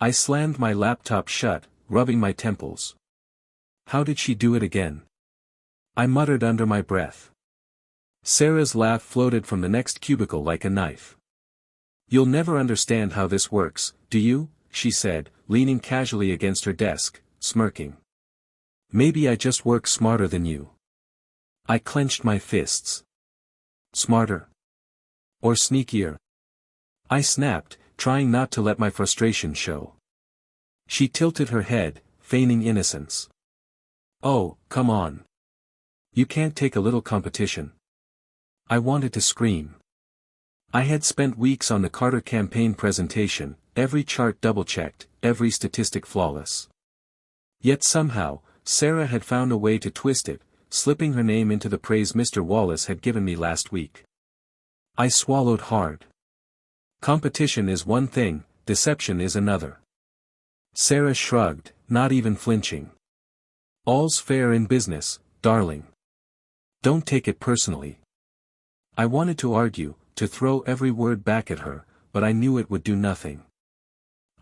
I slammed my laptop shut, rubbing my temples. How did she do it again? I muttered under my breath. Sara's laugh floated from the next cubicle like a knife. You'll never understand how this works, do you? She said, leaning casually against her desk, smirking. Maybe I just work smarter than you. I clenched my fists. Smarter? Or sneakier? I snapped, trying not to let my frustration show. She tilted her head, feigning innocence. Oh, come on. You can't take a little competition. I wanted to scream. I had spent weeks on the Carter campaign presentation, every chart double-checked, every statistic flawless. Yet somehow, Sara had found a way to twist it, slipping her name into the praise Mr. Wallace had given me last week. I swallowed hard. Competition is one thing, deception is another. Sara shrugged, not even flinching. All's fair in business, darling. Don't take it personally. I wanted to argue, to throw every word back at her, but I knew it would do nothing.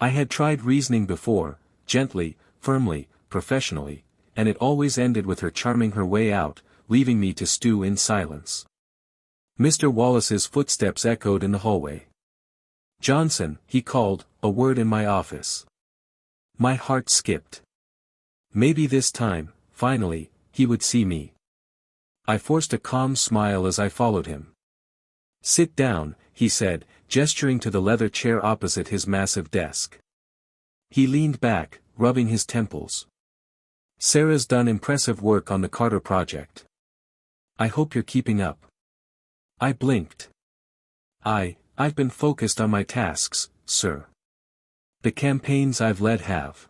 I had tried reasoning before, gently, firmly, professionally, and it always ended with her charming her way out, leaving me to stew in silence. Mr. Wallace's footsteps echoed in the hallway. Johnson, he called, a word in my office. My heart skipped. Maybe this time, finally, he would see me. I forced a calm smile as I followed him. Sit down, he said, gesturing to the leather chair opposite his massive desk. He leaned back, rubbing his temples. Sara's done impressive work on the Carter project. I hope you're keeping up. I blinked. I've been focused on my tasks, sir. The campaigns I've led have.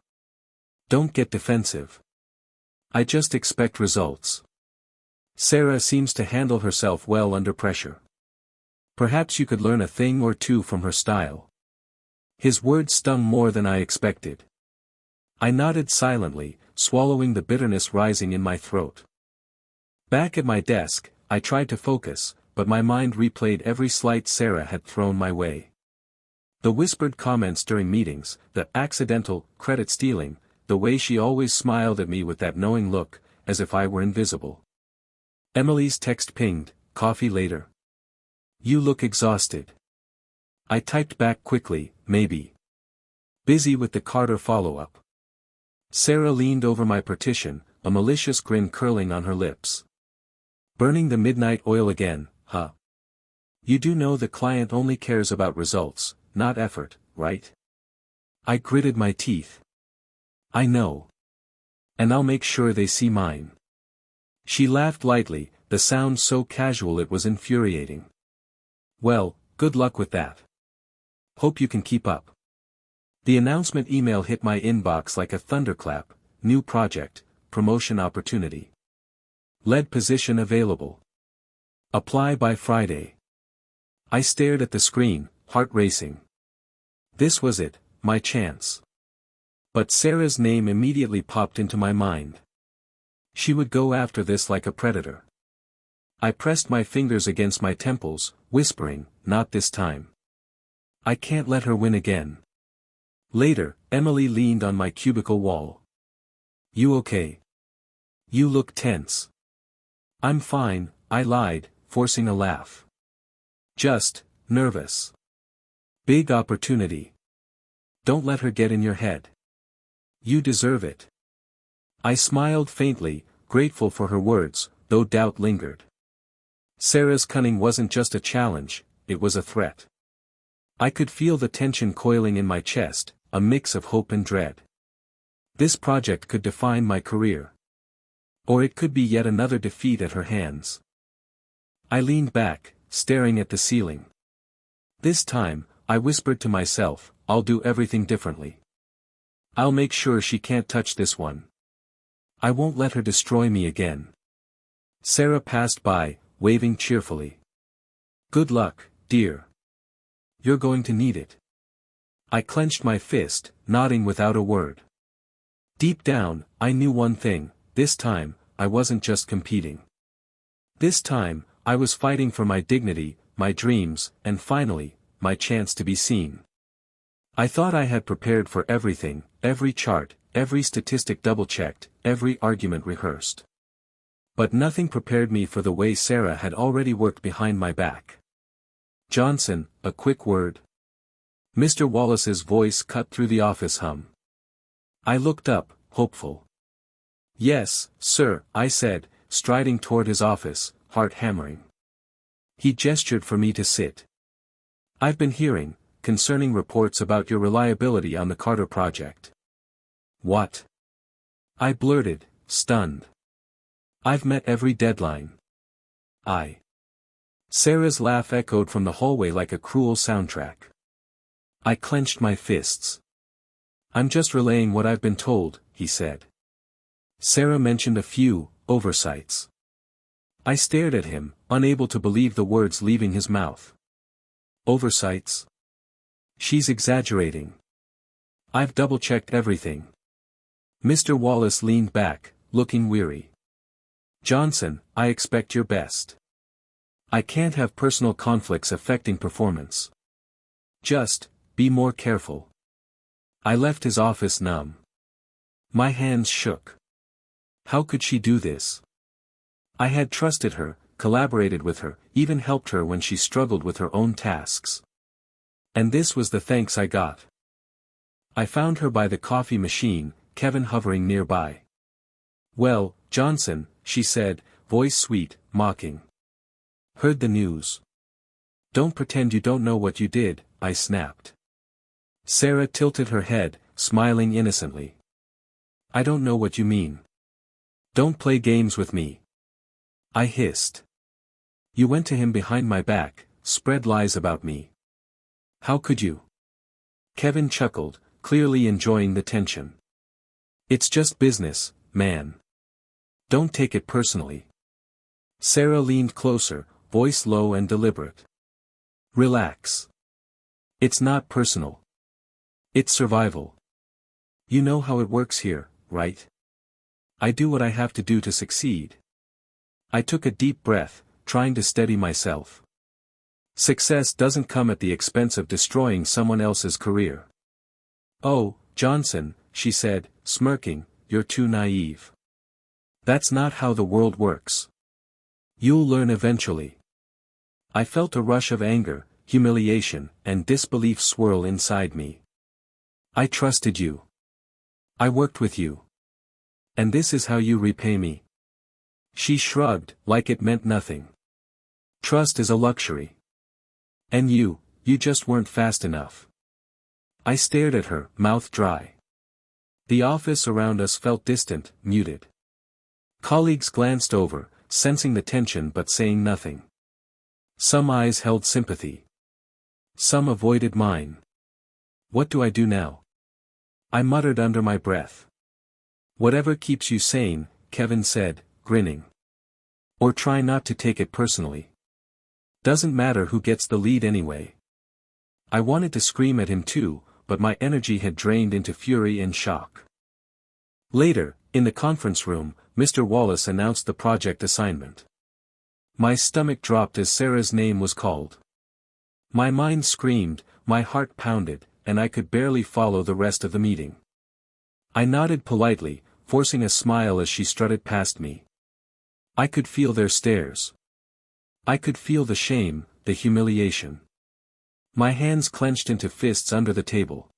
Don't get defensive. I just expect results. Sara seems to handle herself well under pressure. Perhaps you could learn a thing or two from her style. His words stung more than I expected. I nodded silently, swallowing the bitterness rising in my throat. Back at my desk, I tried to focus, but my mind replayed every slight Sara had thrown my way. The whispered comments during meetings, the accidental credit stealing, the way she always smiled at me with that knowing look, as if I were invisible. Emily's text pinged, coffee later. You look exhausted. I typed back quickly, maybe. Busy with the Carter follow-up. Sara leaned over my partition, a malicious grin curling on her lips. Burning the midnight oil again, huh? You do know the client only cares about results, not effort, right? I gritted my teeth. I know. And I'll make sure they see mine. She laughed lightly, the sound so casual it was infuriating. Well, good luck with that. Hope you can keep up. The announcement email hit my inbox like a thunderclap, new project, promotion opportunity. Lead position available. Apply by Friday. I stared at the screen, heart racing. This was it, my chance. But Sara's name immediately popped into my mind. She would go after this like a predator. I pressed my fingers against my temples, whispering, not this time. I can't let her win again. Later, Emily leaned on my cubicle wall. You okay? You look tense. I'm fine, I lied, forcing a laugh. Just, nervous. Big opportunity. Don't let her get in your head. You deserve it. I smiled faintly, grateful for her words, though doubt lingered. Sara's cunning wasn't just a challenge, it was a threat. I could feel the tension coiling in my chest, a mix of hope and dread. This project could define my career. Or it could be yet another defeat at her hands. I leaned back, staring at the ceiling. This time, I whispered to myself, I'll do everything differently. I'll make sure she can't touch this one. I won't let her destroy me again. Sara passed by, waving cheerfully. Good luck, dear. You're going to need it. I clenched my fist, nodding without a word. Deep down, I knew one thing, this time, I wasn't just competing. This time, I was fighting for my dignity, my dreams, and finally, my chance to be seen. I thought I had prepared for everything, every chart, every statistic double-checked, every argument rehearsed. But nothing prepared me for the way Sara had already worked behind my back. "Johnson, a quick word." Mr. Wallace's voice cut through the office hum. I looked up, hopeful. "Yes, sir," I said, striding toward his office, heart hammering. He gestured for me to sit. "I've been hearing, concerning reports about your reliability on the Carter project." "What?" I blurted, stunned. "I've met every deadline." Sarah's laugh echoed from the hallway like a cruel soundtrack. I clenched my fists. "I'm just relaying what I've been told," he said. Sara mentioned a few oversights. I stared at him, unable to believe the words leaving his mouth. "Oversights? She's exaggerating. I've double-checked everything." Mr. Wallace leaned back, looking weary. "Johnson, I expect your best. I can't have personal conflicts affecting performance. Just, be more careful." I left his office numb. My hands shook. How could she do this? I had trusted her, collaborated with her, even helped her when she struggled with her own tasks. And this was the thanks I got. I found her by the coffee machine, Kevin hovering nearby. "Well, Johnson," she said, voice sweet, mocking. "Heard the news?" "Don't pretend you don't know what you did," I snapped. Sara tilted her head, smiling innocently. "I don't know what you mean. Don't play games with me." I hissed. "You went to him behind my back, spread lies about me. How could you?" Kevin chuckled, clearly enjoying the tension. "It's just business, man. Don't take it personally." Sara leaned closer, voice low and deliberate. "Relax. It's not personal. It's survival. You know how it works here, right? I do what I have to do to succeed." I took a deep breath, trying to steady myself. Success doesn't come at the expense of destroying someone else's career. "Oh, Johnson," she said, smirking, "you're too naive. That's not how the world works. You'll learn eventually." I felt a rush of anger, humiliation, and disbelief swirl inside me. "I trusted you. I worked with you. And this is how you repay me?" She shrugged, like it meant nothing. "Trust is a luxury. And you just weren't fast enough." I stared at her, mouth dry. The office around us felt distant, muted. Colleagues glanced over, sensing the tension but saying nothing. Some eyes held sympathy. Some avoided mine. "What do I do now?" I muttered under my breath. "Whatever keeps you sane," Kevin said, grinning. "Or try not to take it personally. Doesn't matter who gets the lead anyway." I wanted to scream at him too, but my energy had drained into fury and shock. Later, in the conference room, Mr. Wallace announced the project assignment. My stomach dropped as Sara's name was called. My mind screamed, my heart pounded, and I could barely follow the rest of the meeting. I nodded politely, forcing a smile as she strutted past me. I could feel their stares. I could feel the shame, the humiliation. My hands clenched into fists under the table.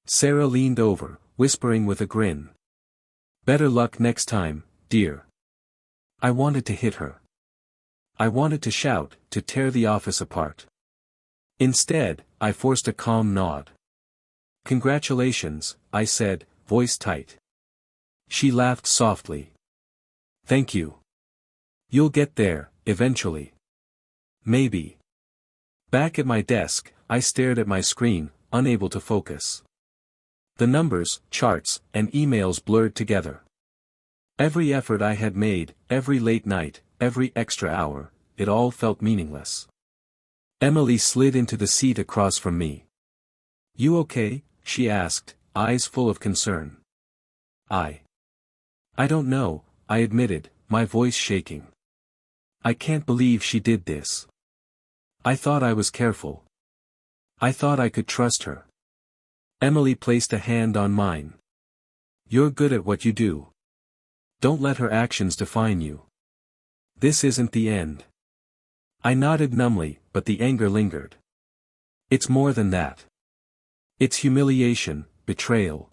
Sara leaned over, whispering with a grin. "Better luck next time, dear." I wanted to hit her. I wanted to shout, to tear the office apart. Instead, I forced a calm nod. "Congratulations," I said, voice tight. She laughed softly. "Thank you. You'll get there, eventually. Maybe." Back at my desk, I stared at my screen, unable to focus. The numbers, charts, and emails blurred together. Every effort I had made, every late night, every extra hour, it all felt meaningless. Emily slid into the seat across from me. "You okay?" she asked, eyes full of concern. I don't know," I admitted, my voice shaking. "I can't believe she did this. I thought I was careful. I thought I could trust her. Emily placed a hand on mine. You're good at what you do. Don't let her actions define you. This isn't the end. I nodded numbly, but the anger lingered. It's more than that. It's humiliation, betrayal.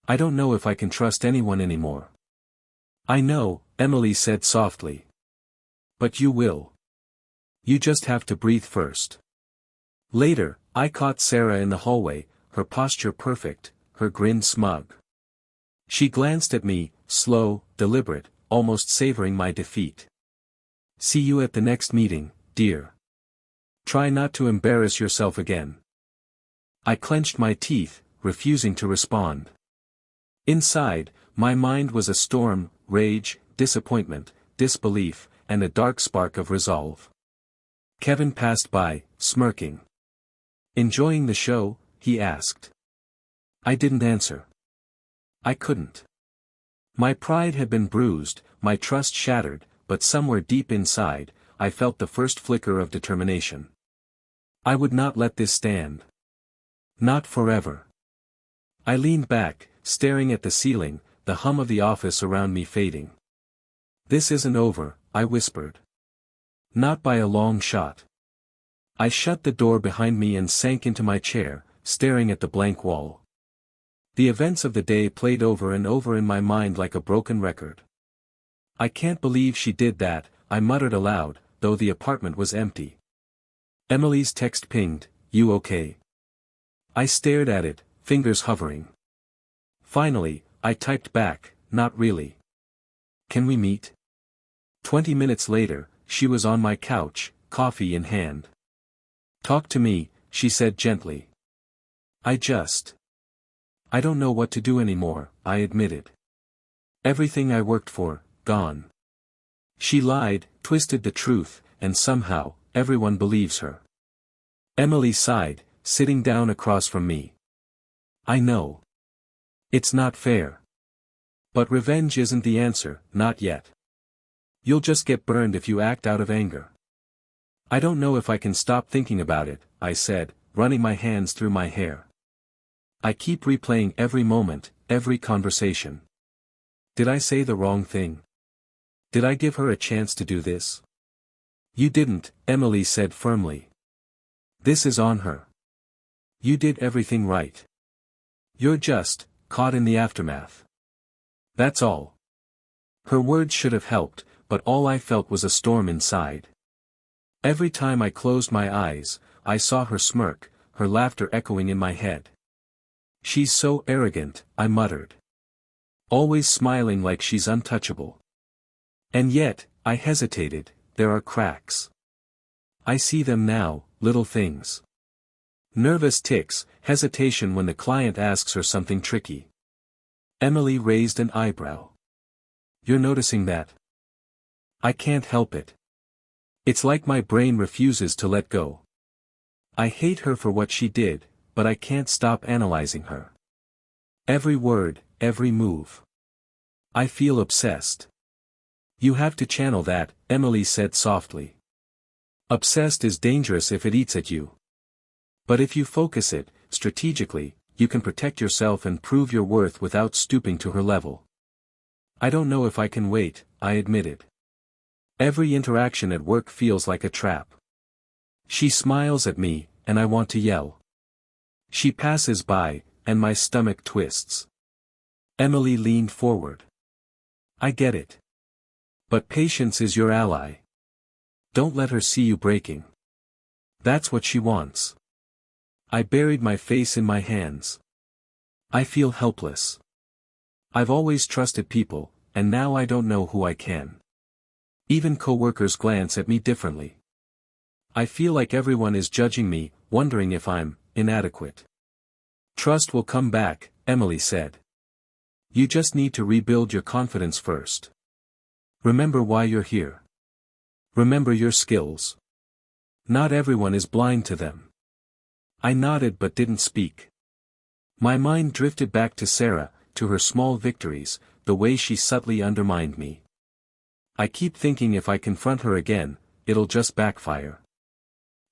I don't know if I can trust anyone anymore. I know, Emily said softly. But you will. You just have to breathe first. Later, I caught Sara in the hallway, her posture perfect, her grin smug. She glanced at me, slow, deliberate, almost savoring my defeat. See you at the next meeting, dear. Try not to embarrass yourself again. I clenched my teeth, refusing to respond. Inside, my mind was a storm, rage, disappointment, disbelief, and a dark spark of resolve. Kevin passed by, smirking. Enjoying the show? He asked. I didn't answer. I couldn't. My pride had been bruised, my trust shattered, but somewhere deep inside, I felt the first flicker of determination. I would not let this stand. Not forever. I leaned back, staring at the ceiling, the hum of the office around me fading. This isn't over, I whispered. Not by a long shot. I shut the door behind me and sank into my chair, staring at the blank wall. The events of the day played over and over in my mind like a broken record. I can't believe she did that, I muttered aloud, though the apartment was empty. Emily's text pinged, "You okay?" I stared at it, fingers hovering. Finally, I typed back, "Not really. Can we meet?" 20 minutes later, she was on my couch, coffee in hand. "Talk to me," she said gently. I don't know what to do anymore," I admitted. "Everything I worked for, gone." She lied, twisted the truth, and somehow, everyone believes her. Emily sighed, sitting down across from me. "I know. It's not fair. But revenge isn't the answer, not yet. You'll just get burned if you act out of anger." "I don't know if I can stop thinking about it," I said, running my hands through my hair. I keep replaying every moment, every conversation. Did I say the wrong thing? Did I give her a chance to do this? "You didn't," Emily said firmly. "This is on her. You did everything right. You're just caught in the aftermath. That's all." Her words should have helped, but all I felt was a storm inside. Every time I closed my eyes, I saw her smirk, her laughter echoing in my head. "She's so arrogant," I muttered. "Always smiling like she's untouchable." And yet, I hesitated, there are cracks. I see them now, little things. Nervous tics, hesitation when the client asks her something tricky. Emily raised an eyebrow. "You're noticing that?" "I can't help it. It's like my brain refuses to let go. I hate her for what she did, but I can't stop analyzing her. Every word, every move. I feel obsessed." "You have to channel that," Emily said softly. "Obsessed is dangerous if it eats at you. But if you focus it, strategically, you can protect yourself and prove your worth without stooping to her level." "I don't know if I can wait," I admitted. "Every interaction at work feels like a trap. She smiles at me, and I want to yell. She passes by, and my stomach twists." Emily leaned forward. "I get it. But patience is your ally. Don't let her see you breaking. That's what she wants." I buried my face in my hands. I feel helpless. I've always trusted people, and now I don't know who I can. Even coworkers glance at me differently. I feel like everyone is judging me, wondering if I'm inadequate. "Trust will come back," Emily said. "You just need to rebuild your confidence first. Remember why you're here. Remember your skills. Not everyone is blind to them." I nodded but didn't speak. My mind drifted back to Sara, to her small victories, the way she subtly undermined me. I keep thinking if I confront her again, it'll just backfire.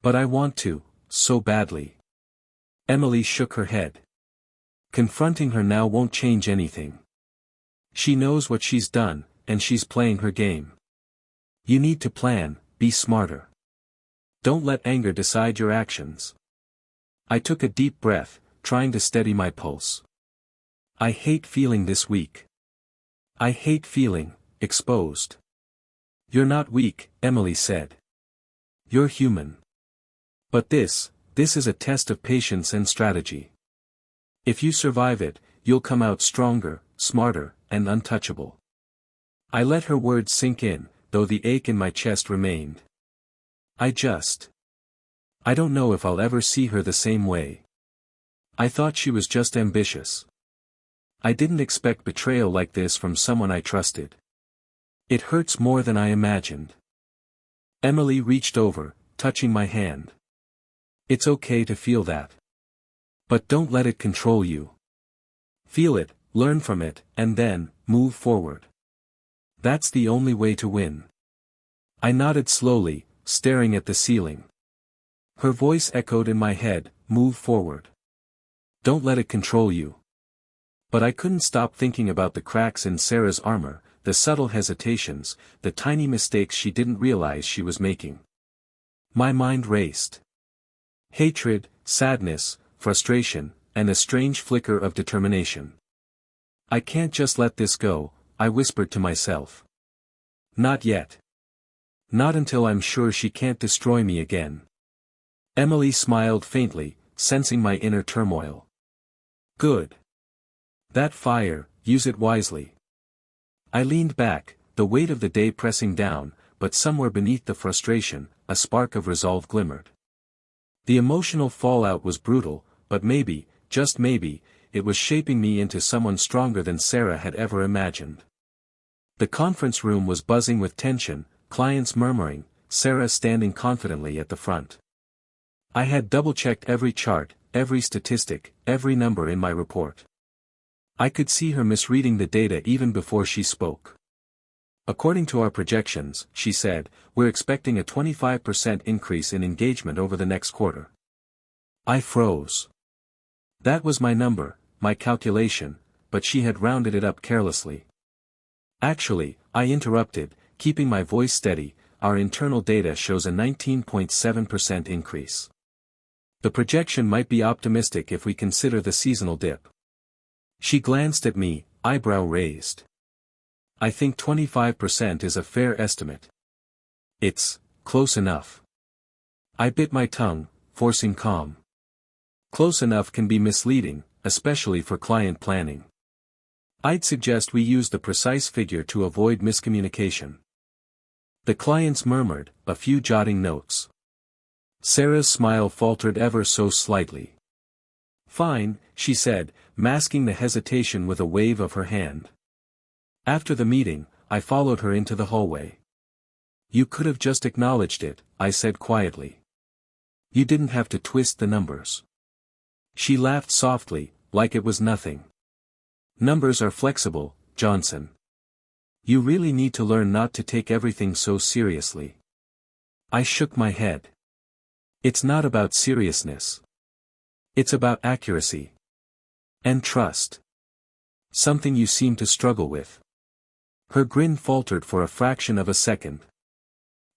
But I want to, so badly. Emily shook her head. Confronting her now won't change anything. She knows what she's done, and she's playing her game. You need to plan, be smarter. Don't let anger decide your actions. I took a deep breath, trying to steady my pulse. I hate feeling this weak. I hate feeling exposed. You're not weak, Emily said. You're human. But this is a test of patience and strategy. If you survive it, you'll come out stronger, smarter, and untouchable. I let her words sink in, though the ache in my chest remained. I don't know if I'll ever see her the same way. I thought she was just ambitious. I didn't expect betrayal like this from someone I trusted. It hurts more than I imagined. Emily reached over, touching my hand. It's okay to feel that. But don't let it control you. Feel it, learn from it, and then, move forward. That's the only way to win. I nodded slowly, staring at the ceiling. Her voice echoed in my head, move forward. Don't let it control you. But I couldn't stop thinking about the cracks in Sara's armor, the subtle hesitations, the tiny mistakes she didn't realize she was making. My mind raced. Hatred, sadness, frustration, and a strange flicker of determination. I can't just let this go, I whispered to myself. Not yet. Not until I'm sure she can't destroy me again. Emily smiled faintly, sensing my inner turmoil. Good. That fire, use it wisely. I leaned back, the weight of the day pressing down, but somewhere beneath the frustration, a spark of resolve glimmered. The emotional fallout was brutal, but maybe, just maybe, it was shaping me into someone stronger than Sara had ever imagined. The conference room was buzzing with tension, clients murmuring, Sara standing confidently at the front. I had double-checked every chart, every statistic, every number in my report. I could see her misreading the data even before she spoke. According to our projections, she said, we're expecting a 25% increase in engagement over the next quarter. I froze. That was my number, my calculation, but she had rounded it up carelessly. Actually, I interrupted, keeping my voice steady, our internal data shows a 19.7% increase. The projection might be optimistic if we consider the seasonal dip. She glanced at me, eyebrow raised. I think 25% is a fair estimate. It's close enough. I bit my tongue, forcing calm. Close enough can be misleading, especially for client planning. I'd suggest we use the precise figure to avoid miscommunication. The clients murmured, a few jotting notes. Sara's smile faltered ever so slightly. Fine, she said, masking the hesitation with a wave of her hand. After the meeting, I followed her into the hallway. You could have just acknowledged it, I said quietly. You didn't have to twist the numbers. She laughed softly, like it was nothing. Numbers are flexible, Johnson. You really need to learn not to take everything so seriously. I shook my head. It's not about seriousness. It's about accuracy. And trust. Something you seem to struggle with. Her grin faltered for a fraction of a second.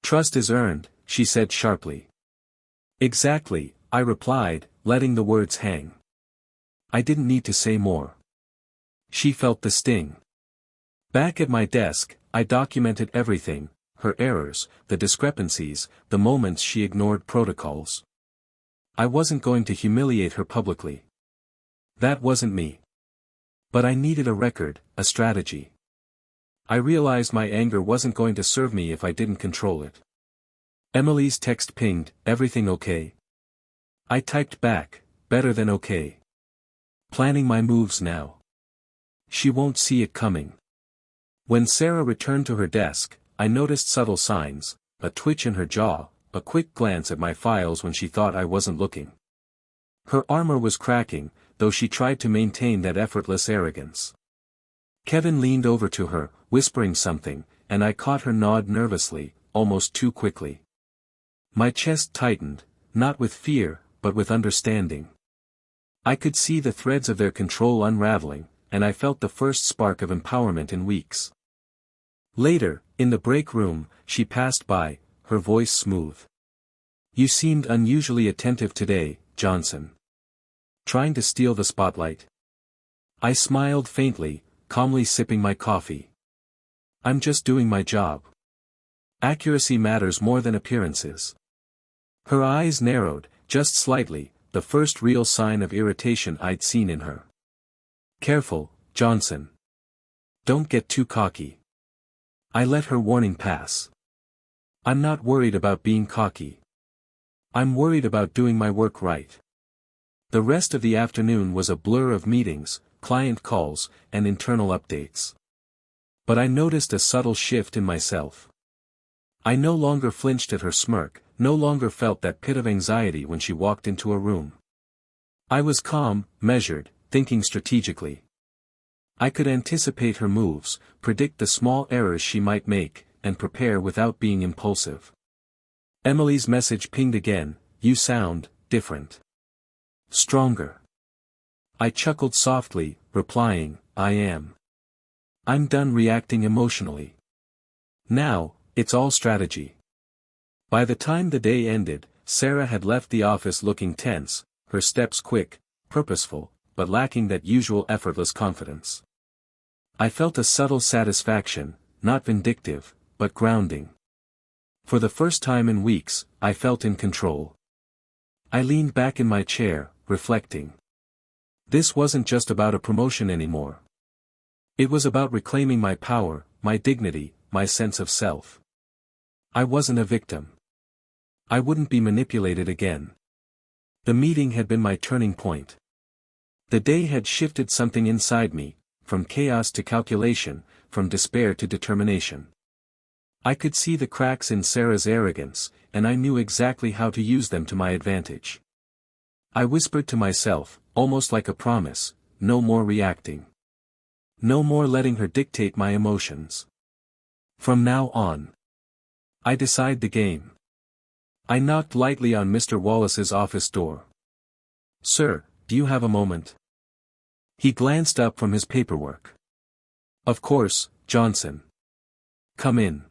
Trust is earned, she said sharply. Exactly, I replied, letting the words hang. I didn't need to say more. She felt the sting. Back at my desk, I documented everything, her errors, the discrepancies, the moments she ignored protocols. I wasn't going to humiliate her publicly. That wasn't me. But I needed a record, a strategy. I realized my anger wasn't going to serve me if I didn't control it. Emily's text pinged, everything okay? I typed back, better than okay. Planning my moves now. She won't see it coming. When Sara returned to her desk, I noticed subtle signs, a twitch in her jaw, a quick glance at my files when she thought I wasn't looking. Her armor was cracking, though she tried to maintain that effortless arrogance. Kevin leaned over to her, whispering something, and I caught her nod nervously, almost too quickly. My chest tightened, not with fear, but with understanding. I could see the threads of their control unraveling, and I felt the first spark of empowerment in weeks. Later, in the break room, she passed by, her voice smooth. "You seemed unusually attentive today, Johnson. Trying to steal the spotlight?" I smiled faintly, calmly sipping my coffee. "I'm just doing my job. Accuracy matters more than appearances." Her eyes narrowed, just slightly, the first real sign of irritation I'd seen in her. "Careful, Johnson. Don't get too cocky." I let her warning pass. "I'm not worried about being cocky. I'm worried about doing my work right." The rest of the afternoon was a blur of meetings, client calls, and internal updates. But I noticed a subtle shift in myself. I no longer flinched at her smirk, no longer felt that pit of anxiety when she walked into a room. I was calm, measured, thinking strategically. I could anticipate her moves, predict the small errors she might make, and prepare without being impulsive. Emily's message pinged again, "You sound different. Stronger." I chuckled softly, replying, "I am. I'm done reacting emotionally. Now, it's all strategy." By the time the day ended, Sara had left the office looking tense, her steps quick, purposeful, but lacking that usual effortless confidence. I felt a subtle satisfaction, not vindictive, but grounding. For the first time in weeks, I felt in control. I leaned back in my chair, reflecting. This wasn't just about a promotion anymore. It was about reclaiming my power, my dignity, my sense of self. I wasn't a victim. I wouldn't be manipulated again. The meeting had been my turning point. The day had shifted something inside me, from chaos to calculation, from despair to determination. I could see the cracks in Sara's arrogance, and I knew exactly how to use them to my advantage. I whispered to myself, almost like a promise, no more reacting. No more letting her dictate my emotions. From now on, I decide the game. I knocked lightly on Mr. Wallace's office door. "Sir, do you have a moment?" He glanced up from his paperwork. "Of course, Johnson. Come in."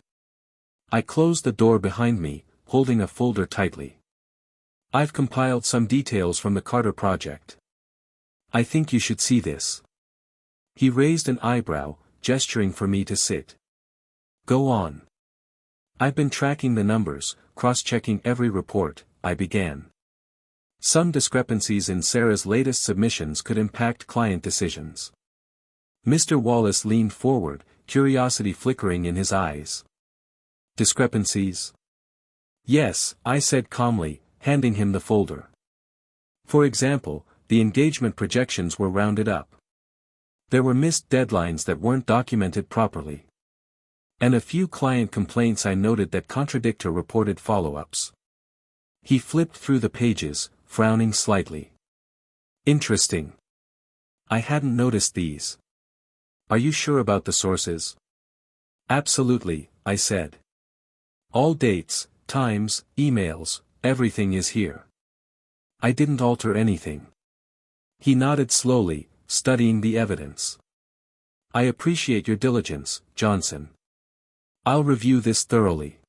I closed the door behind me, holding a folder tightly. "I've compiled some details from the Carter project. I think you should see this." He raised an eyebrow, gesturing for me to sit. "Go on." "I've been tracking the numbers, cross-checking every report," I began. Some discrepancies in Sara's latest submissions could impact client decisions. Mr. Wallace leaned forward, curiosity flickering in his eyes. "Discrepancies?" "Yes," I said calmly, handing him the folder. "For example, the engagement projections were rounded up. There were missed deadlines that weren't documented properly. And a few client complaints I noted that contradict her reported follow-ups." He flipped through the pages, frowning slightly. "Interesting. I hadn't noticed these. Are you sure about the sources?" "Absolutely," I said. "All dates, times, emails, everything is here. I didn't alter anything." He nodded slowly, studying the evidence. "I appreciate your diligence, Johnson. I'll review this thoroughly."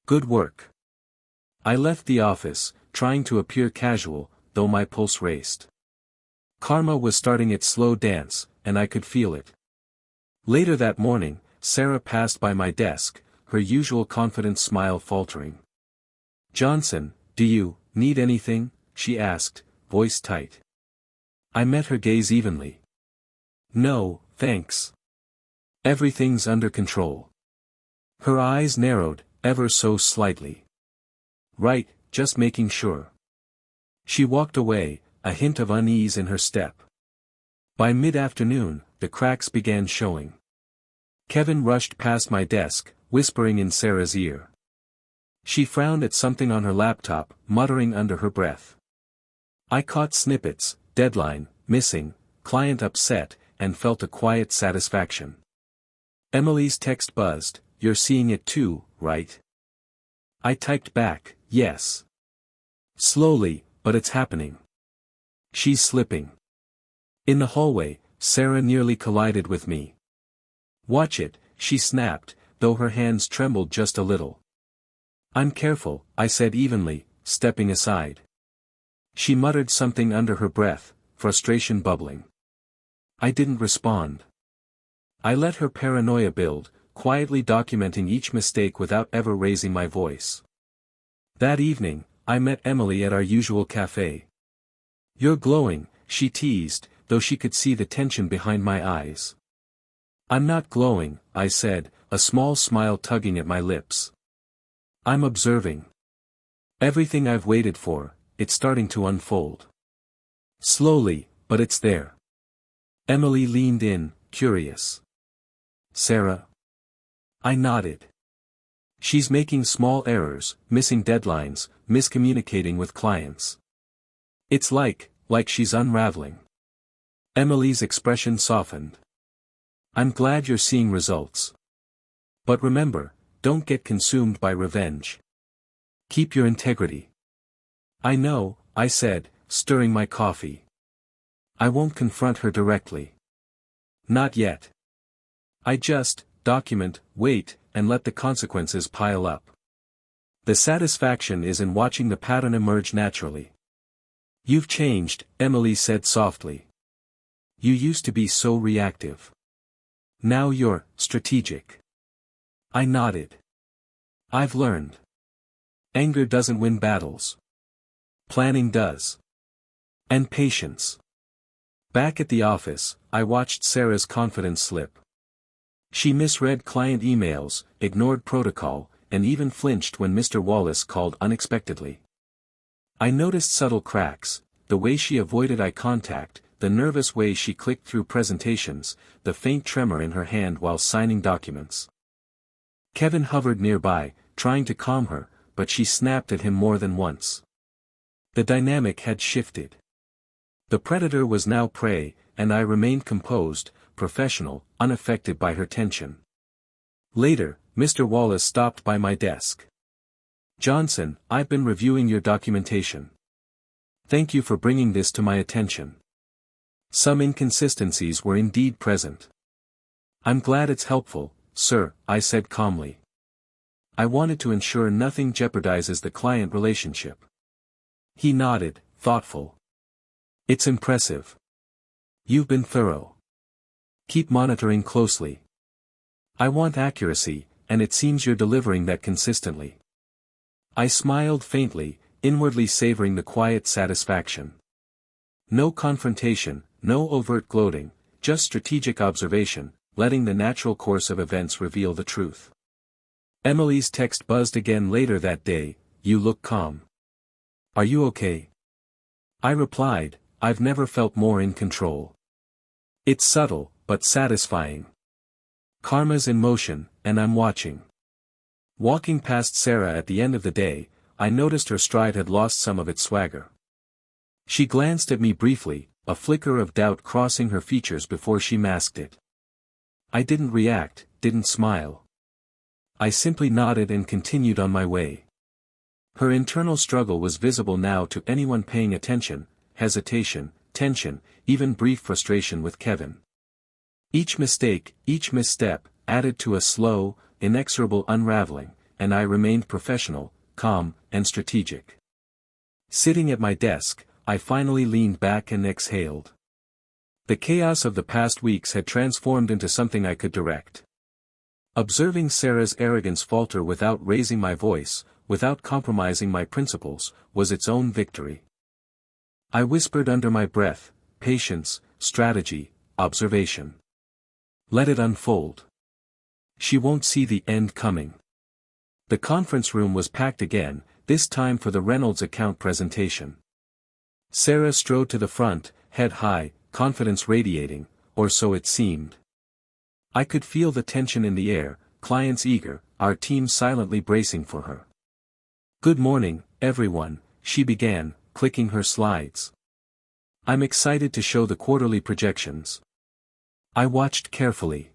"Good work." I left the office, trying to appear casual, though my pulse raced. Karma was starting its slow dance, and I could feel it. Later that morning, Sara passed by my desk, her usual confident smile faltering. "Johnson, do you need anything?" she asked, voice tight. I met her gaze evenly. "No, thanks. Everything's under control." Her eyes narrowed, ever so slightly. "Right, just making sure." She walked away, a hint of unease in her step. By mid-afternoon, the cracks began showing. Kevin rushed past my desk, whispering in Sara's ear. She frowned at something on her laptop, muttering under her breath. I caught snippets, deadline, missing, client upset, and felt a quiet satisfaction. Emily's text buzzed, "You're seeing it too, right?" I typed back, "Yes. Slowly, but it's happening." She's slipping. In the hallway, Sara nearly collided with me. Watch it, she snapped, though her hands trembled just a little. I'm careful, I said evenly, stepping aside. She muttered something under her breath, frustration bubbling. I didn't respond. I let her paranoia build, quietly documenting each mistake without ever raising my voice. That evening, I met Emily at our usual cafe. You're glowing, she teased, though she could see the tension behind my eyes. I'm not glowing, I said, a small smile tugging at my lips. I'm observing. Everything I've waited for, it's starting to unfold. Slowly, but it's there. Emily leaned in, curious. Sara? I nodded. She's making small errors, missing deadlines, miscommunicating with clients. It's like she's unraveling. Emily's expression softened. I'm glad you're seeing results. But remember, don't get consumed by revenge. Keep your integrity. I know, I said, stirring my coffee. I won't confront her directly. Not yet. I just document, wait, and let the consequences pile up. The satisfaction is in watching the pattern emerge naturally. You've changed, Emily said softly. You used to be so reactive. Now you're strategic. I nodded. I've learned. Anger doesn't win battles. Planning does. And patience. Back at the office, I watched Sara's confidence slip. She misread client emails, ignored protocol, and even flinched when Mr. Wallace called unexpectedly. I noticed subtle cracks, the way she avoided eye contact, the nervous way she clicked through presentations, the faint tremor in her hand while signing documents. Kevin hovered nearby, trying to calm her, but she snapped at him more than once. The dynamic had shifted. The predator was now prey, and I remained composed, professional, unaffected by her tension. Later, Mr. Wallace stopped by my desk. Johnson, I've been reviewing your documentation. Thank you for bringing this to my attention. Some inconsistencies were indeed present. I'm glad it's helpful, sir, I said calmly. I wanted to ensure nothing jeopardizes the client relationship. He nodded, thoughtful. It's impressive. You've been thorough. Keep monitoring closely. I want accuracy, and it seems you're delivering that consistently. I smiled faintly, inwardly savoring the quiet satisfaction. No confrontation, no overt gloating, just strategic observation, letting the natural course of events reveal the truth. Emily's text buzzed again later that day, you look calm. Are you okay? I replied, I've never felt more in control. It's subtle, but satisfying. Karma's in motion, and I'm watching. Walking past Sara at the end of the day, I noticed her stride had lost some of its swagger. She glanced at me briefly, a flicker of doubt crossing her features before she masked it. I didn't react, didn't smile. I simply nodded and continued on my way. Her internal struggle was visible now to anyone paying attention, hesitation, tension, even brief frustration with Kevin. Each mistake, each misstep, added to a slow, inexorable unraveling, and I remained professional, calm, and strategic. Sitting at my desk, I finally leaned back and exhaled. The chaos of the past weeks had transformed into something I could direct. Observing Sara's arrogance falter without raising my voice, without compromising my principles, was its own victory. I whispered under my breath, patience, strategy, observation. Let it unfold. She won't see the end coming. The conference room was packed again, this time for the Reynolds account presentation. Sara strode to the front, head high, confidence radiating, or so it seemed. I could feel the tension in the air, clients eager, our team silently bracing for her. Good morning, everyone, she began, clicking her slides. I'm excited to show the quarterly projections. I watched carefully.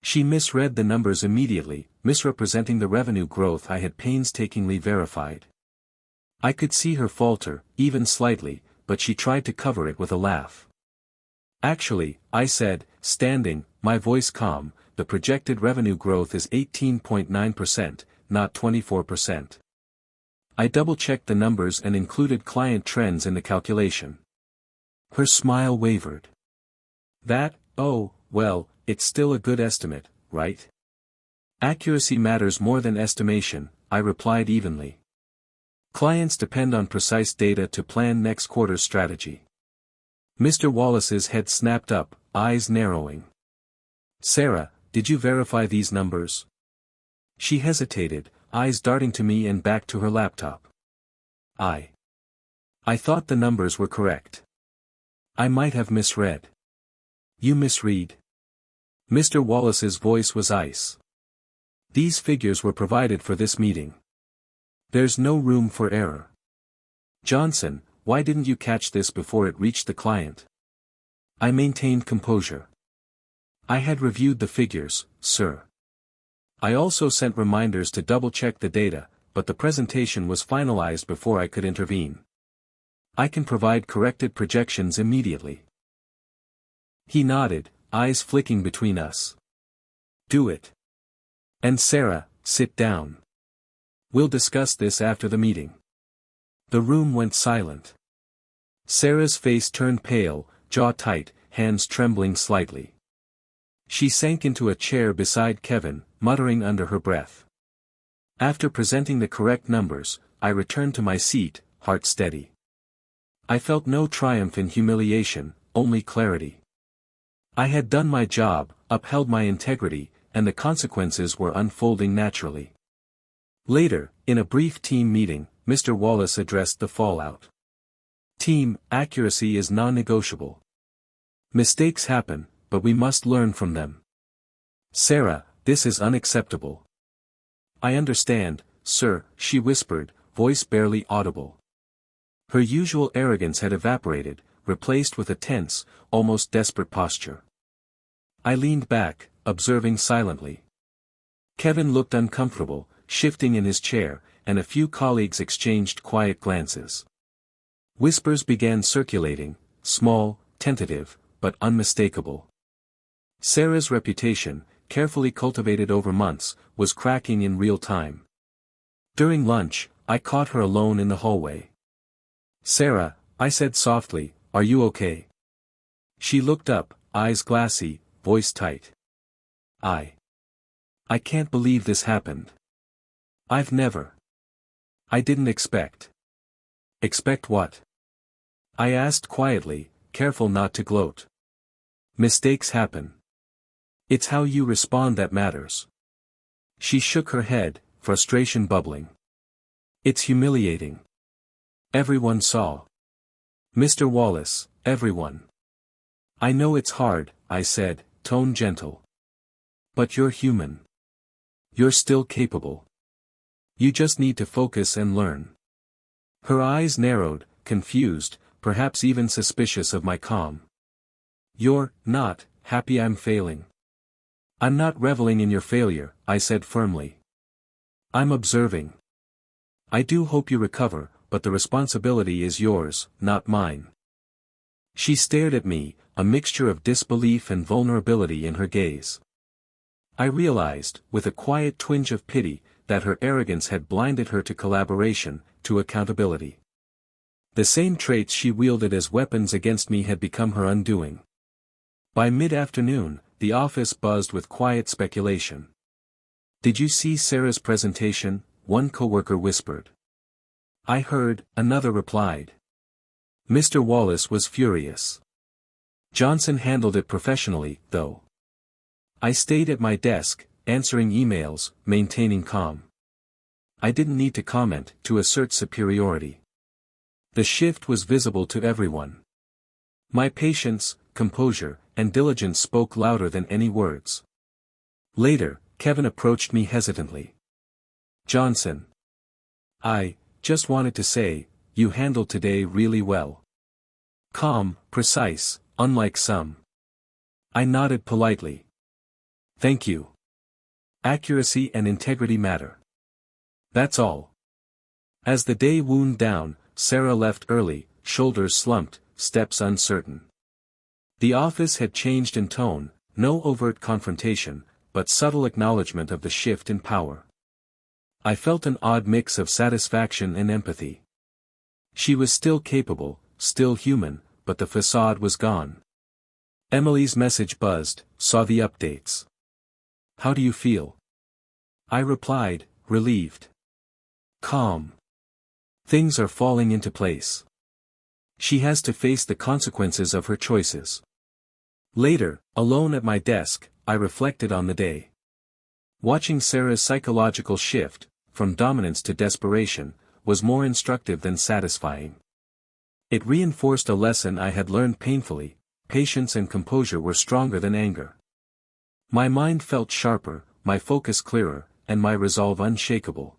She misread the numbers immediately, misrepresenting the revenue growth I had painstakingly verified. I could see her falter, even slightly, but she tried to cover it with a laugh. Actually, I said, standing, my voice calm, the projected revenue growth is 18.9%, not 24%. I double-checked the numbers and included client trends in the calculation. Her smile wavered. That, oh, well, it's still a good estimate, right? Accuracy matters more than estimation, I replied evenly. Clients depend on precise data to plan next quarter's strategy. Mr. Wallace's head snapped up, eyes narrowing. Sara, did you verify these numbers? She hesitated, eyes darting to me and back to her laptop. I thought the numbers were correct. I might have misread. You misread. Mr. Wallace's voice was ice. These figures were provided for this meeting. There's no room for error. Johnson, why didn't you catch this before it reached the client? I maintained composure. I had reviewed the figures, sir. I also sent reminders to double-check the data, but the presentation was finalized before I could intervene. I can provide corrected projections immediately. He nodded, eyes flicking between us. Do it. And Sara, sit down. We'll discuss this after the meeting. The room went silent. Sara's face turned pale, jaw tight, hands trembling slightly. She sank into a chair beside Kevin, muttering under her breath. After presenting the correct numbers, I returned to my seat, heart steady. I felt no triumph in humiliation, only clarity. I had done my job, upheld my integrity, and the consequences were unfolding naturally. Later, in a brief team meeting, Mr. Wallace addressed the fallout. Team, accuracy is non-negotiable. Mistakes happen, but we must learn from them. Sara, this is unacceptable. I understand, sir, she whispered, voice barely audible. Her usual arrogance had evaporated, replaced with a tense, almost desperate posture. I leaned back, observing silently. Kevin looked uncomfortable, shifting in his chair, and a few colleagues exchanged quiet glances. Whispers began circulating, small, tentative, but unmistakable. Sara's reputation, carefully cultivated over months, was cracking in real time. During lunch, I caught her alone in the hallway. Sara, I said softly, are you okay? She looked up, eyes glassy, voice tight. I can't believe this happened. I've never. I didn't expect. Expect what? I asked quietly, careful not to gloat. Mistakes happen. It's how you respond that matters. She shook her head, frustration bubbling. It's humiliating. Everyone saw. Mr. Wallace, everyone. I know it's hard, I said, tone gentle. But you're human. You're still capable. You just need to focus and learn. Her eyes narrowed, confused, perhaps even suspicious of my calm. You're not happy I'm failing. I'm not reveling in your failure, I said firmly. I'm observing. I do hope you recover, but the responsibility is yours, not mine. She stared at me, a mixture of disbelief and vulnerability in her gaze. I realized, with a quiet twinge of pity, that her arrogance had blinded her to collaboration, to accountability. The same traits she wielded as weapons against me had become her undoing. By mid-afternoon, the office buzzed with quiet speculation. Did you see Sara's presentation? One coworker whispered. I heard, another replied. Mr. Wallace was furious. Johnson handled it professionally, though. I stayed at my desk, answering emails, maintaining calm. I didn't need to comment, to assert superiority. The shift was visible to everyone. My patience, composure, and diligence spoke louder than any words. Later, Kevin approached me hesitantly. Johnson. I just wanted to say, you handled today really well. Calm, precise, unlike some. I nodded politely. Thank you. Accuracy and integrity matter. That's all. As the day wound down, Sara left early, shoulders slumped, steps uncertain. The office had changed in tone, no overt confrontation, but subtle acknowledgement of the shift in power. I felt an odd mix of satisfaction and empathy. She was still capable, still human, but the facade was gone. Emily's message buzzed, saw the updates. "How do you feel?" I replied, relieved. "Calm. Things are falling into place. She has to face the consequences of her choices." Later, alone at my desk, I reflected on the day. Watching Sara's psychological shift, from dominance to desperation, was more instructive than satisfying. It reinforced a lesson I had learned painfully: patience and composure were stronger than anger. My mind felt sharper, my focus clearer, and my resolve unshakable.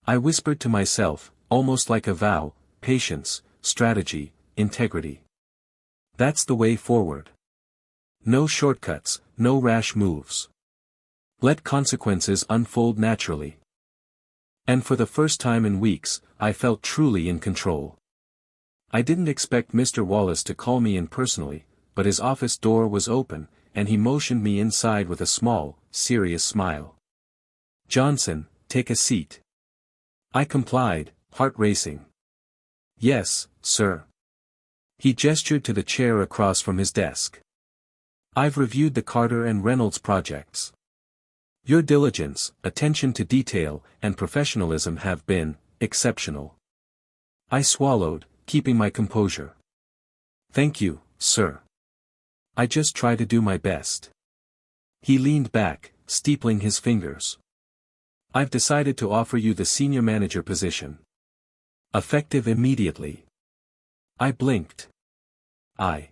I whispered to myself, almost like a vow, patience, strategy, integrity. That's the way forward. No shortcuts, no rash moves. Let consequences unfold naturally. And for the first time in weeks, I felt truly in control. I didn't expect Mr. Wallace to call me in personally, but his office door was open, and he motioned me inside with a small, serious smile. "Johnson, take a seat." I complied, heart racing. "Yes, sir." He gestured to the chair across from his desk. "I've reviewed the Carter and Reynolds projects. Your diligence, attention to detail, and professionalism have been exceptional." I swallowed, keeping my composure. "Thank you, sir. I just try to do my best." He leaned back, steepling his fingers. "I've decided to offer you the senior manager position. Effective immediately." I blinked. I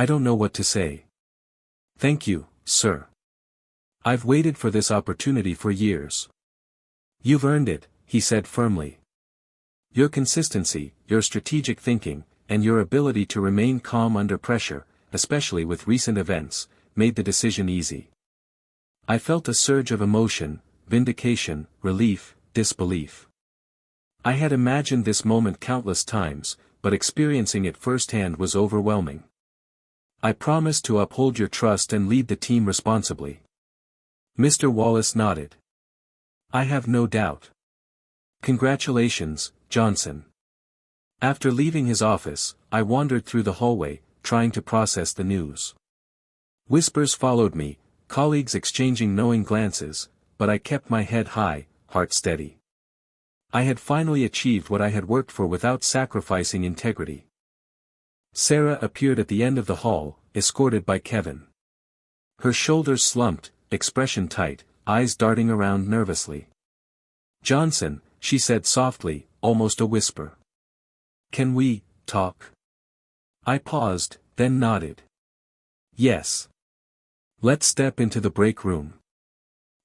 don't know what to say. "Thank you, sir. I've waited for this opportunity for years." "You've earned it," he said firmly. "Your consistency, your strategic thinking, and your ability to remain calm under pressure, especially with recent events, made the decision easy." I felt a surge of emotion, vindication, relief, disbelief. I had imagined this moment countless times, but experiencing it firsthand was overwhelming. "I promise to uphold your trust and lead the team responsibly." Mr. Wallace nodded. "I have no doubt. Congratulations, Johnson." After leaving his office, I wandered through the hallway, trying to process the news. Whispers followed me, colleagues exchanging knowing glances, but I kept my head high, heart steady. I had finally achieved what I had worked for without sacrificing integrity. Sara appeared at the end of the hall, escorted by Kevin. Her shoulders slumped, expression tight, eyes darting around nervously. "Johnson," she said softly, almost a whisper. "Can we talk?" I paused, then nodded. "Yes. Let's step into the break room."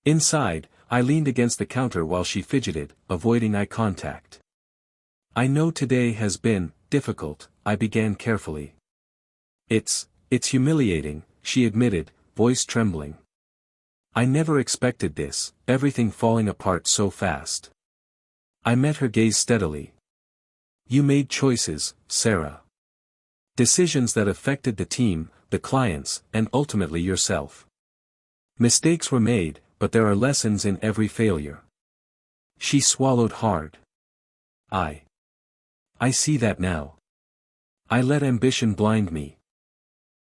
Inside, I leaned against the counter while she fidgeted, avoiding eye contact. "I know today has been difficult," I began carefully. It's humiliating," she admitted, voice trembling. "I never expected this, everything falling apart so fast." I met her gaze steadily. "You made choices, Sara. Decisions that affected the team, the clients, and ultimately yourself. Mistakes were made, but there are lessons in every failure." She swallowed hard. I see that now. I let ambition blind me.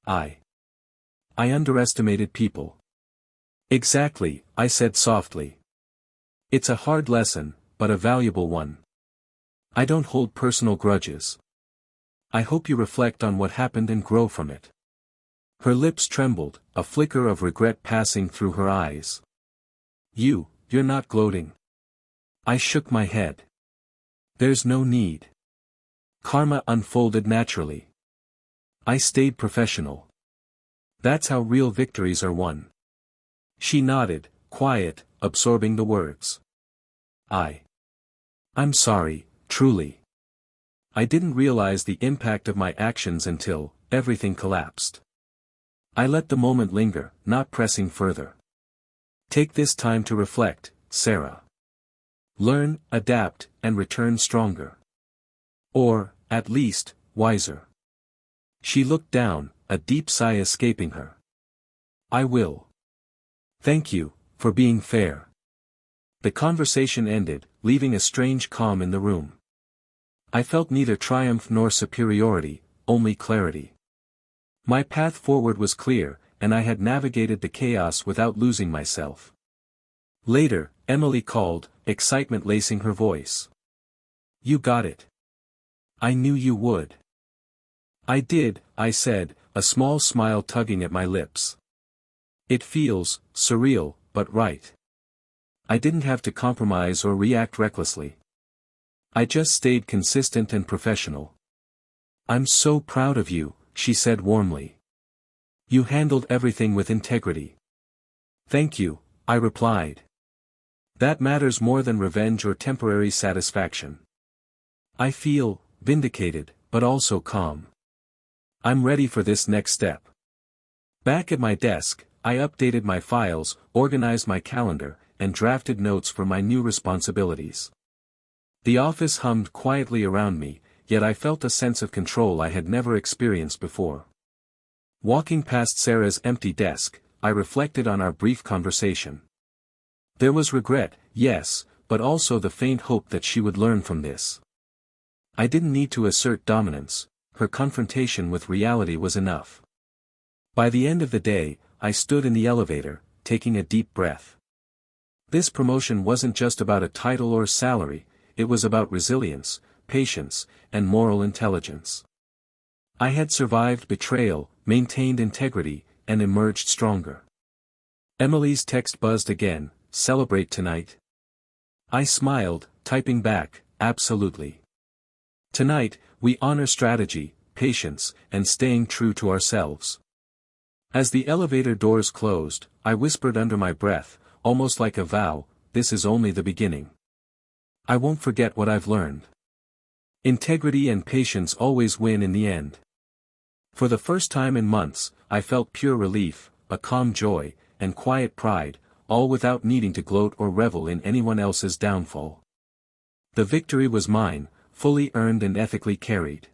I underestimated people." "Exactly," I said softly. "It's a hard lesson, but a valuable one. I don't hold personal grudges. I hope you reflect on what happened and grow from it." Her lips trembled, a flicker of regret passing through her eyes. You're not gloating." I shook my head. "There's no need. Karma unfolded naturally. I stayed professional. That's how real victories are won." She nodded, quiet, absorbing the words. I'm sorry, truly. I didn't realize the impact of my actions until everything collapsed. I let the moment linger, not pressing further. Take this time to reflect, Sara. Learn, adapt, and return stronger. Or, At least, wiser. She looked down, a deep sigh escaping her. I will. Thank you, for being fair. The conversation ended, leaving a strange calm in the room. I felt neither triumph nor superiority, only clarity. My path forward was clear, and I had navigated the chaos without losing myself. Later, Emily called, excitement lacing her voice. You got it. I knew you would. I did, I said, a small smile tugging at my lips. It feels surreal, but right. I didn't have to compromise or react recklessly. I just stayed consistent and professional. I'm so proud of you, she said warmly. You handled everything with integrity. Thank you, I replied. That matters more than revenge or temporary satisfaction. I feel vindicated, but also calm. I'm ready for this next step. Back at my desk, I updated my files, organized my calendar, and drafted notes for my new responsibilities. The office hummed quietly around me, yet I felt a sense of control I had never experienced before. Walking past Sara's empty desk, I reflected on our brief conversation. There was regret, yes, but also the faint hope that she would learn from this. I didn't need to assert dominance, her confrontation with reality was enough. By the end of the day, I stood in the elevator, taking a deep breath. This promotion wasn't just about a title or salary, it was about resilience, patience, and moral intelligence. I had survived betrayal, maintained integrity, and emerged stronger. Emily's text buzzed again, celebrate tonight? I smiled, typing back, absolutely. Tonight, we honor strategy, patience, and staying true to ourselves. As the elevator doors closed, I whispered under my breath, almost like a vow, this is only the beginning. I won't forget what I've learned. Integrity and patience always win in the end. For the first time in months, I felt pure relief, a calm joy, and quiet pride, all without needing to gloat or revel in anyone else's downfall. The victory was mine, fully earned and ethically carried.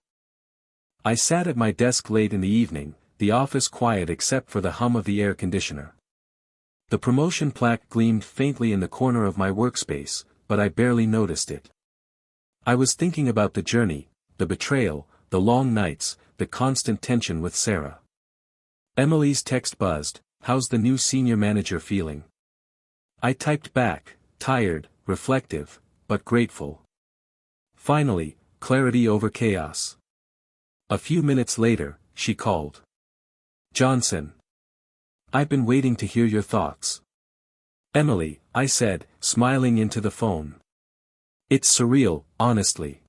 I sat at my desk late in the evening, the office quiet except for the hum of the air conditioner. The promotion plaque gleamed faintly in the corner of my workspace, but I barely noticed it. I was thinking about the journey, the betrayal, the long nights, the constant tension with Sara. Emily's text buzzed, how's the new senior manager feeling? I typed back, tired, reflective, but grateful. Finally, clarity over chaos. A few minutes later, she called. Johnson. I've been waiting to hear your thoughts. Emily, I said, smiling into the phone. It's surreal, honestly.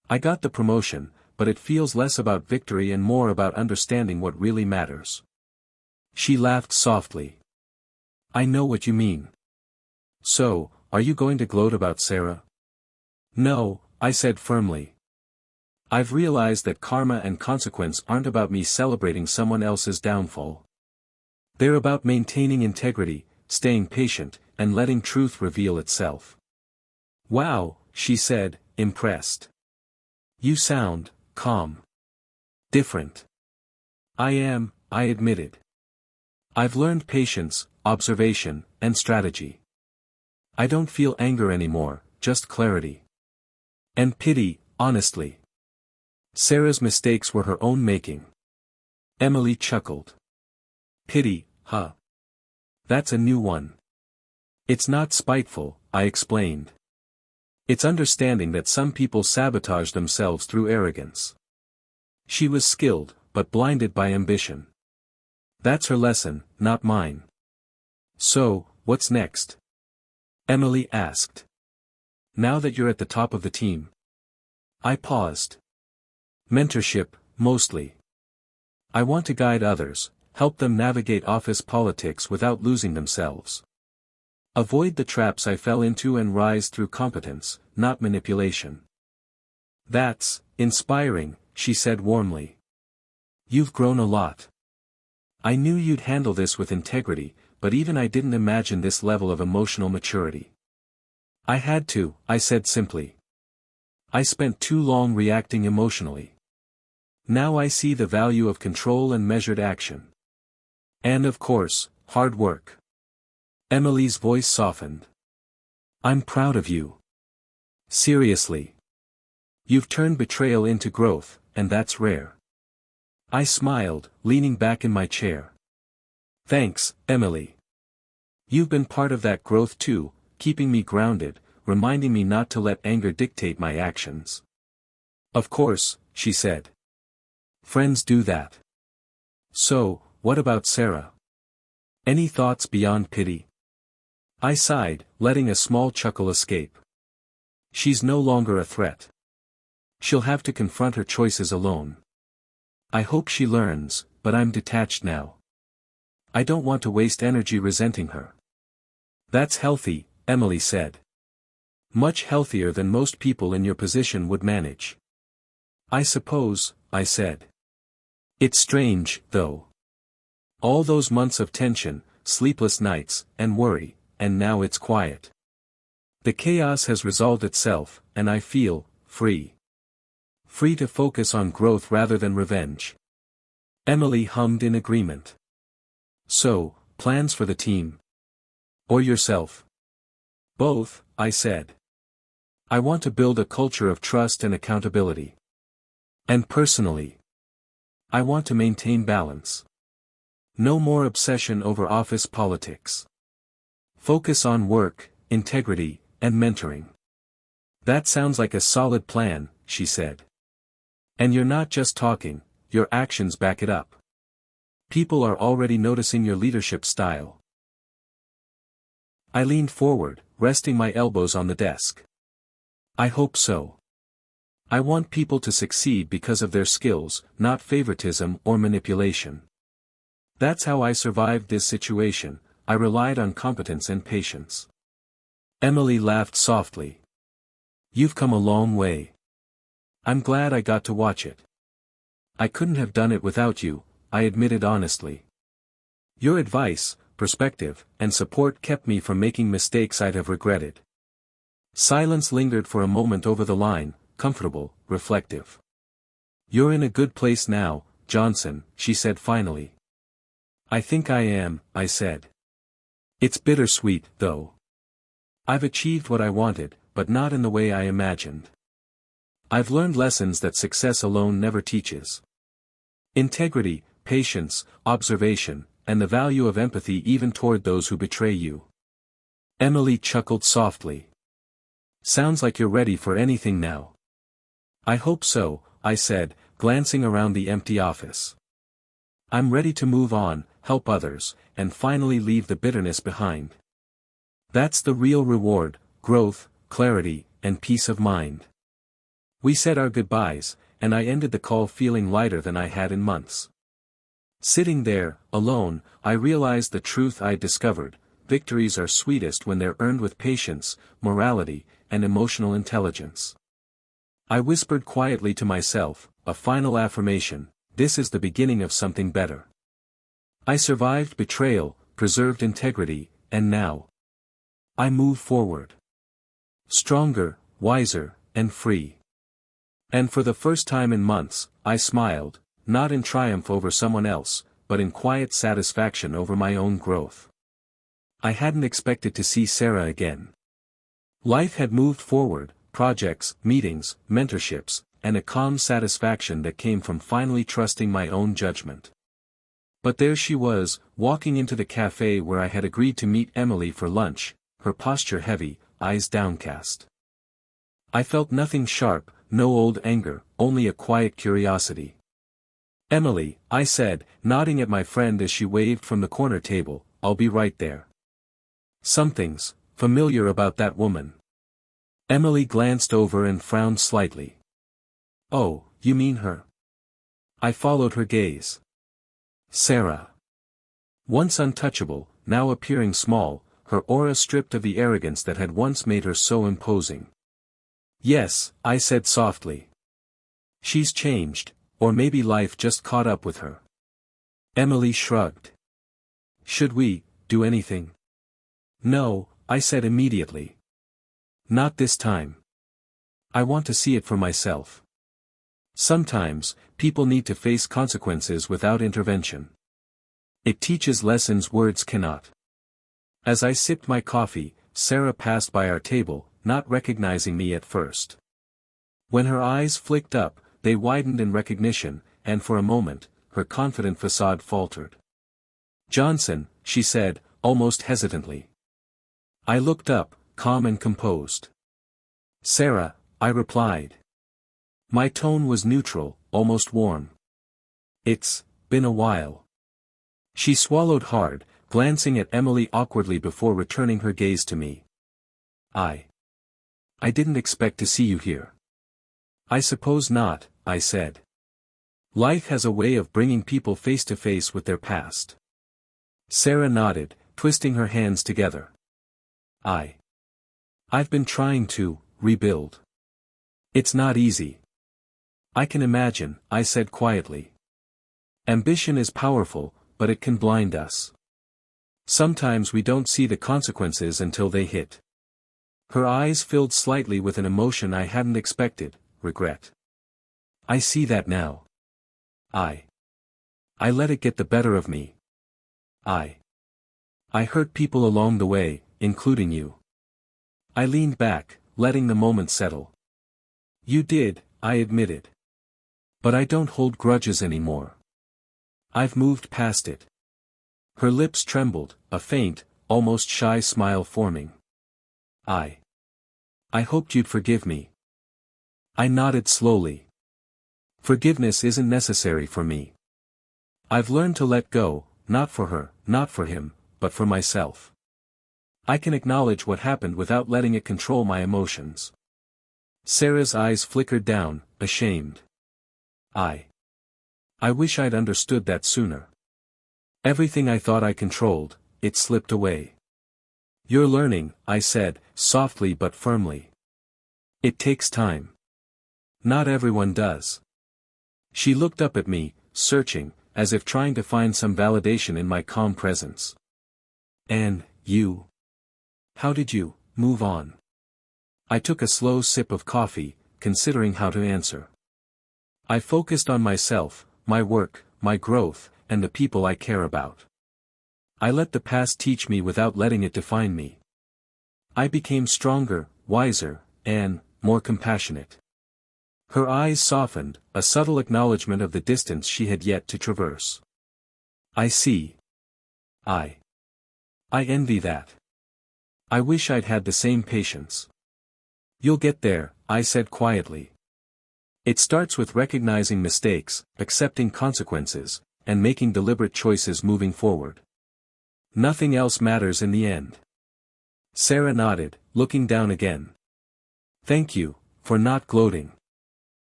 I got the promotion, but it feels less about victory and more about understanding what really matters. She laughed softly. I know what you mean. So, are you going to gloat about Sara? No, I said firmly. I've realized that karma and consequence aren't about me celebrating someone else's downfall. They're about maintaining integrity, staying patient, and letting truth reveal itself. Wow, she said, impressed. You sound calm. Different. I am, I admitted. I've learned patience, observation, and strategy. I don't feel anger anymore, just clarity. And pity, honestly. Sara's mistakes were her own making. Emily chuckled. Pity, huh? That's a new one. It's not spiteful, I explained. It's understanding that some people sabotage themselves through arrogance. She was skilled, but blinded by ambition. That's her lesson, not mine. So, what's next? Emily asked. Now that you're at the top of the team. I paused. Mentorship, mostly. I want to guide others, help them navigate office politics without losing themselves. Avoid the traps I fell into and rise through competence, not manipulation. That's inspiring, she said warmly. You've grown a lot. I knew you'd handle this with integrity, but even I didn't imagine this level of emotional maturity. I had to, I said simply. I spent too long reacting emotionally. Now I see the value of control and measured action. And of course, hard work. Emily's voice softened. I'm proud of you. Seriously. You've turned betrayal into growth, and that's rare. I smiled, leaning back in my chair. Thanks, Emily. You've been part of that growth too, keeping me grounded, reminding me not to let anger dictate my actions. Of course, she said. Friends do that. So, what about Sara? Any thoughts beyond pity? I sighed, letting a small chuckle escape. She's no longer a threat. She'll have to confront her choices alone. I hope she learns, but I'm detached now. I don't want to waste energy resenting her. That's healthy, Emily said. Much healthier than most people in your position would manage. I suppose, I said. It's strange, though. All those months of tension, sleepless nights, and worry, and now it's quiet. The chaos has resolved itself, and I feel free. Free to focus on growth rather than revenge. Emily hummed in agreement. So, plans for the team? Or yourself? Both, I said. I want to build a culture of trust and accountability. And personally, I want to maintain balance. No more obsession over office politics. Focus on work, integrity, and mentoring. That sounds like a solid plan, she said. And you're not just talking, your actions back it up. People are already noticing your leadership style. I leaned forward, resting my elbows on the desk. I hope so. I want people to succeed because of their skills, not favoritism or manipulation. That's how I survived this situation. I relied on competence and patience. Emily laughed softly. You've come a long way. I'm glad I got to watch it. I couldn't have done it without you, I admitted honestly. Your advice, perspective, and support kept me from making mistakes I'd have regretted. Silence lingered for a moment over the line, comfortable, reflective. You're in a good place now, Johnson, she said finally. I think I am, I said. It's bittersweet, though. I've achieved what I wanted, but not in the way I imagined. I've learned lessons that success alone never teaches. Integrity, patience, observation, and the value of empathy even toward those who betray you. Emily chuckled softly. Sounds like you're ready for anything now. I hope so, I said, glancing around the empty office. I'm ready to move on, help others, and finally leave the bitterness behind. That's the real reward, growth, clarity, and peace of mind. We said our goodbyes, and I ended the call feeling lighter than I had in months. Sitting there, alone, I realized the truth I'd discovered: victories are sweetest when they're earned with patience, morality, and emotional intelligence. I whispered quietly to myself, a final affirmation: this is the beginning of something better. I survived betrayal, preserved integrity, and now I move forward. Stronger, wiser, and free. And for the first time in months, I smiled, not in triumph over someone else, but in quiet satisfaction over my own growth. I hadn't expected to see Sara again. Life had moved forward, projects, meetings, mentorships, and a calm satisfaction that came from finally trusting my own judgment. But there she was, walking into the cafe where I had agreed to meet Emily for lunch, her posture heavy, eyes downcast. I felt nothing sharp, no old anger, only a quiet curiosity. Emily, I said, nodding at my friend as she waved from the corner table, I'll be right there. Something's familiar about that woman. Emily glanced over and frowned slightly. Oh, you mean her? I followed her gaze. Sara. Once untouchable, now appearing small, her aura stripped of the arrogance that had once made her so imposing. Yes, I said softly. She's changed, or maybe life just caught up with her. Emily shrugged. Should we do anything? No, I said immediately. Not this time. I want to see it for myself. Sometimes, people need to face consequences without intervention. It teaches lessons words cannot. As I sipped my coffee, Sara passed by our table, not recognizing me at first. When her eyes flicked up, they widened in recognition, and for a moment, her confident facade faltered. "Johnson," she said, almost hesitantly. I looked up, calm and composed. "Sara," I replied. My tone was neutral, almost warm. "It's been a while." She swallowed hard, glancing at Emily awkwardly before returning her gaze to me. I didn't expect to see you here." "I suppose not," I said. "Life has a way of bringing people face to face with their past." Sara nodded, twisting her hands together. I've been trying to rebuild. It's not easy." "I can imagine," I said quietly. "Ambition is powerful, but it can blind us. Sometimes we don't see the consequences until they hit." Her eyes filled slightly with an emotion I hadn't expected, regret. "I see that now. I let it get the better of me. I hurt people along the way, including you." I leaned back, letting the moment settle. "You did," I admitted. "But I don't hold grudges anymore. I've moved past it." Her lips trembled, a faint, almost shy smile forming. I hoped you'd forgive me." I nodded slowly. "Forgiveness isn't necessary for me. I've learned to let go, not for her, not for him, but for myself. I can acknowledge what happened without letting it control my emotions." Sara's eyes flickered down, ashamed. I wish I'd understood that sooner. Everything I thought I controlled, it slipped away." "You're learning," I said, softly but firmly. "It takes time. Not everyone does." She looked up at me, searching, as if trying to find some validation in my calm presence. "And you? How did you move on?" I took a slow sip of coffee, considering how to answer. "I focused on myself, my work, my growth, and the people I care about. I let the past teach me without letting it define me. I became stronger, wiser, and more compassionate." Her eyes softened, a subtle acknowledgement of the distance she had yet to traverse. "I see. I envy that. I wish I'd had the same patience." "You'll get there," I said quietly. "It starts with recognizing mistakes, accepting consequences, and making deliberate choices moving forward. Nothing else matters in the end." Sara nodded, looking down again. "Thank you, for not gloating.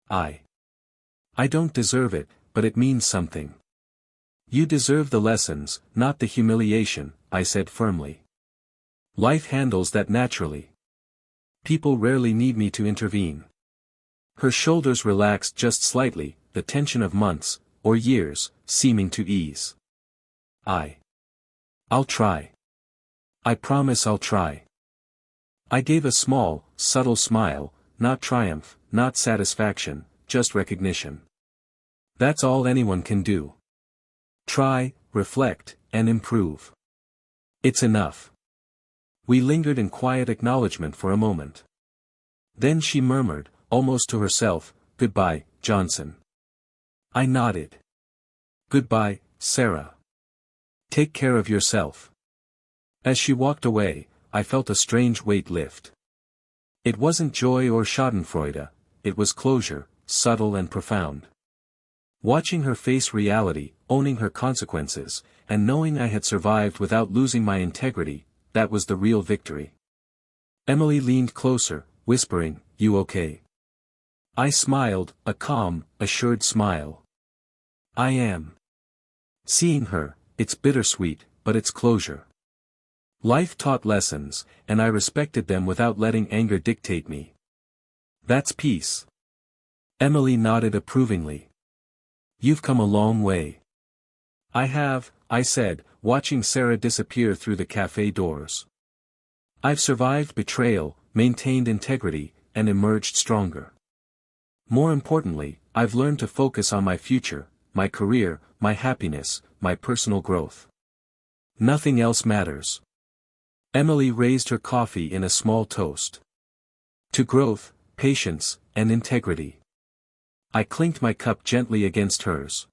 I don't deserve it, but it means something." "You deserve the lessons, not the humiliation," I said firmly. "Life handles that naturally. People rarely need me to intervene." Her shoulders relaxed just slightly, the tension of months, or years, seeming to ease. I'll try. I promise I'll try." I gave a small, subtle smile, not triumph, not satisfaction, just recognition. That's all anyone can do. Try, reflect, and improve. It's enough. We lingered in quiet acknowledgement for a moment. Then she murmured, almost to herself, "Goodbye, Johnson." I nodded. "Goodbye, Sara. Take care of yourself." As she walked away, I felt a strange weight lift. It wasn't joy or schadenfreude, it was closure, subtle and profound. Watching her face reality, owning her consequences, and knowing I had survived without losing my integrity, that was the real victory. Emily leaned closer, whispering, "You okay?" I smiled, a calm, assured smile. "I am." Seeing her, it's bittersweet, but it's closure. Life taught lessons, and I respected them without letting anger dictate me. That's peace. Emily nodded approvingly. "You've come a long way." "I have," I said, watching Sara disappear through the cafe doors. "I've survived betrayal, maintained integrity, and emerged stronger. More importantly, I've learned to focus on my future, my career, my happiness, my personal growth. Nothing else matters. Emily raised her coffee in a small toast. To growth, patience, and integrity. I clinked my cup gently against hers.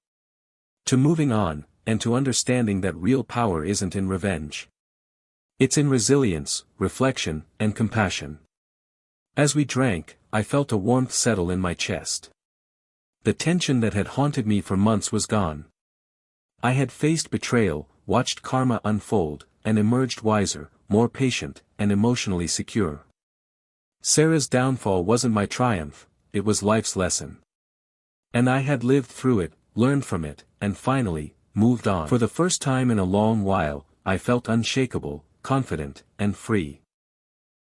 To moving on, and to understanding that real power isn't in revenge. It's in resilience, reflection, and compassion. As we drank, I felt a warmth settle in my chest. The tension that had haunted me for months was gone. I had faced betrayal, watched karma unfold, and emerged wiser, more patient, and emotionally secure. Sara's downfall wasn't my triumph, it was life's lesson. And I had lived through it, learned from it, and finally, moved on. For the first time in a long while, I felt unshakable, confident, and free.